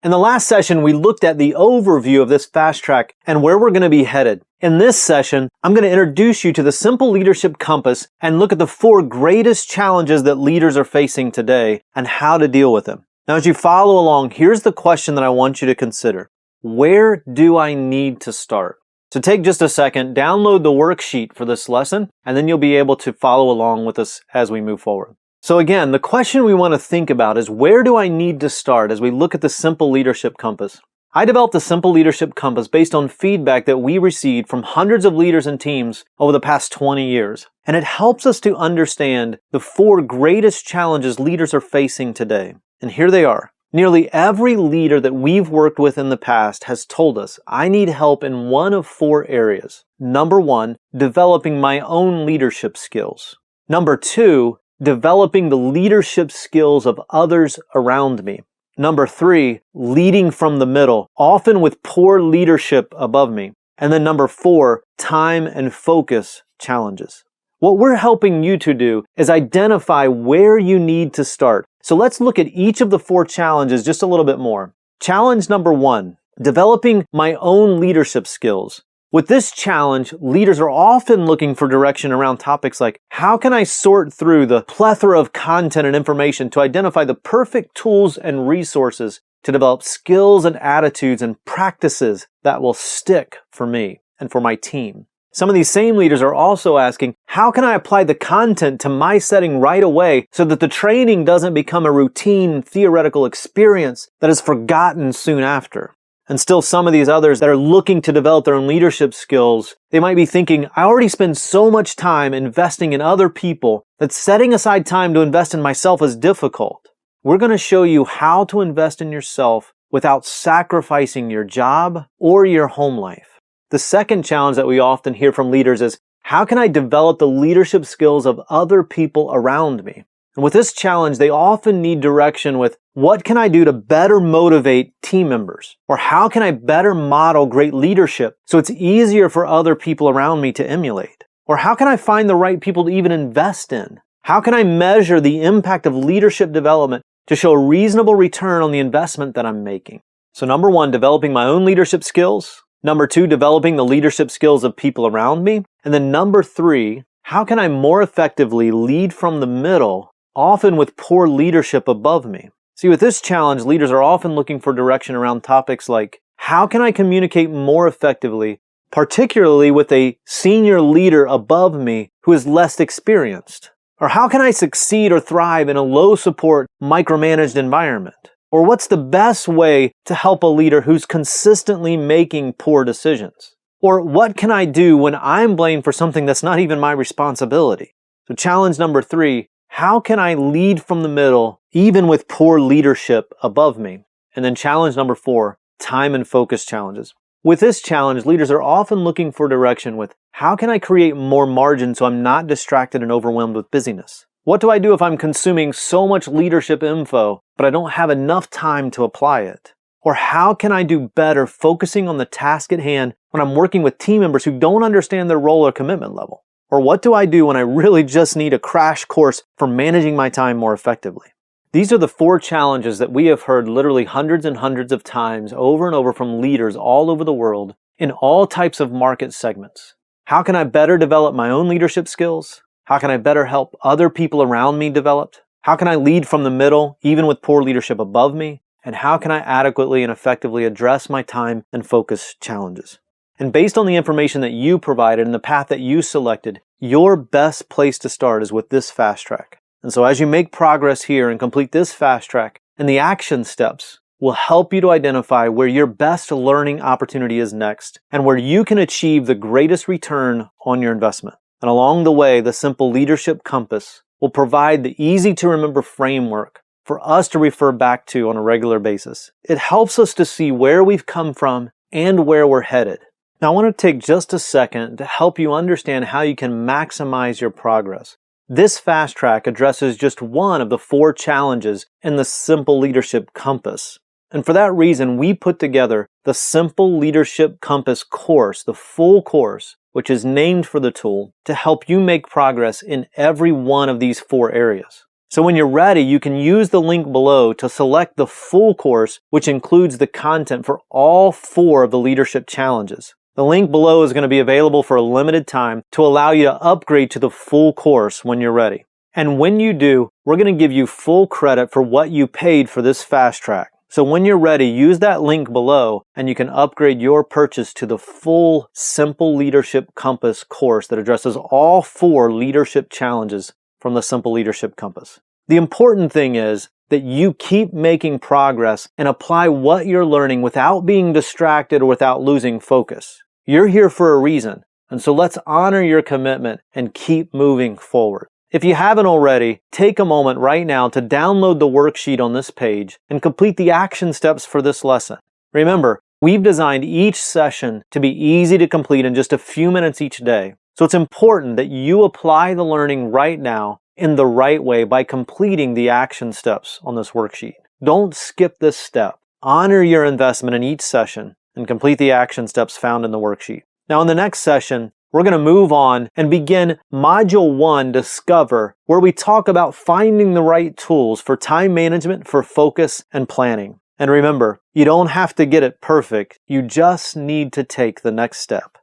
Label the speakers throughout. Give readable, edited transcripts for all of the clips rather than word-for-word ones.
Speaker 1: In the last session, we looked at the overview of this fast track and where we're going to be headed. In this session, I'm going to introduce you to the simple leadership compass and look at the 4 greatest challenges that leaders are facing today and how to deal with them. Now, as you follow along, here's the question that I want you to consider. Where do I need to start? So take just a second, download the worksheet for this lesson, and then you'll be able to follow along with us as we move forward. So again, the question we want to think about is, where do I need to start as we look at the simple leadership compass? I developed the simple leadership compass based on feedback that we received from hundreds of leaders and teams over the past 20 years. And it helps us to understand the 4 greatest challenges leaders are facing today. And here they are. Nearly every leader that we've worked with in the past has told us, I need help in one of 4 areas. Number 1, developing my own leadership skills. Number 2, developing the leadership skills of others around me. Number 3, leading from the middle, often with poor leadership above me. And then number 4, time and focus challenges. What we're helping you to do is identify where you need to start. So let's look at each of the 4 challenges just a little bit more. Challenge number 1, developing my own leadership skills. With this challenge, leaders are often looking for direction around topics like, how can I sort through the plethora of content and information to identify the perfect tools and resources to develop skills and attitudes and practices that will stick for me and for my team? Some of these same leaders are also asking, how can I apply the content to my setting right away so that the training doesn't become a routine theoretical experience that is forgotten soon after? And still some of these others that are looking to develop their own leadership skills, they might be thinking, I already spend so much time investing in other people that setting aside time to invest in myself is difficult. We're going to show you how to invest in yourself without sacrificing your job or your home life. The second challenge that we often hear from leaders is, how can I develop the leadership skills of other people around me? And with this challenge, they often need direction with, what can I do to better motivate team members? Or how can I better model great leadership so it's easier for other people around me to emulate? Or how can I find the right people to even invest in? How can I measure the impact of leadership development to show a reasonable return on the investment that I'm making? So number 1, developing my own leadership skills. Number 2, developing the leadership skills of people around me. And then number 3, how can I more effectively lead from the middle, often with poor leadership above me? See, with this challenge, leaders are often looking for direction around topics like, how can I communicate more effectively, particularly with a senior leader above me who is less experienced? Or how can I succeed or thrive in a low support, micromanaged environment? Or what's the best way to help a leader who's consistently making poor decisions? Or what can I do when I'm blamed for something that's not even my responsibility? So challenge number 3, how can I lead from the middle, even with poor leadership above me? And then challenge number 4, time and focus challenges. With this challenge, leaders are often looking for direction with, how can I create more margin so I'm not distracted and overwhelmed with busyness? What do I do if I'm consuming so much leadership info, but I don't have enough time to apply it? Or how can I do better focusing on the task at hand when I'm working with team members who don't understand their role or commitment level? Or what do I do when I really just need a crash course for managing my time more effectively? These are the 4 challenges that we have heard literally hundreds and hundreds of times over and over from leaders all over the world in all types of market segments. How can I better develop my own leadership skills? How can I better help other people around me develop? How can I lead from the middle, even with poor leadership above me? And how can I adequately and effectively address my time and focus challenges? And based on the information that you provided and the path that you selected, your best place to start is with this fast track. And so as you make progress here and complete this fast track, and the action steps will help you to identify where your best learning opportunity is next and where you can achieve the greatest return on your investment. And along the way, the simple leadership compass will provide the easy to remember framework for us to refer back to on a regular basis. It helps us to see where we've come from and where we're headed. Now, I want to take just a second to help you understand how you can maximize your progress. This fast track addresses just one of the 4 challenges in the Simple Leadership Compass. And for that reason, we put together the Simple Leadership Compass course, the full course, which is named for the tool, to help you make progress in every one of these 4 areas. So when you're ready, you can use the link below to select the full course, which includes the content for all 4 of the leadership challenges. The link below is going to be available for a limited time to allow you to upgrade to the full course when you're ready. And when you do, we're going to give you full credit for what you paid for this fast track. So when you're ready, use that link below and you can upgrade your purchase to the full Simple Leadership Compass course that addresses all 4 leadership challenges from the Simple Leadership Compass. The important thing is that you keep making progress and apply what you're learning without being distracted or without losing focus. You're here for a reason, and so let's honor your commitment and keep moving forward. If you haven't already, take a moment right now to download the worksheet on this page and complete the action steps for this lesson. Remember, we've designed each session to be easy to complete in just a few minutes each day. So it's important that you apply the learning right now in the right way by completing the action steps on this worksheet. Don't skip this step. Honor your investment in each session and complete the action steps found in the worksheet. Now in the next session, we're going to move on and begin Module 1, Discover, where we talk about finding the right tools for time management, for focus, and planning. And remember, you don't have to get it perfect. You just need to take the next step.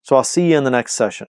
Speaker 1: So I'll see you in the next session.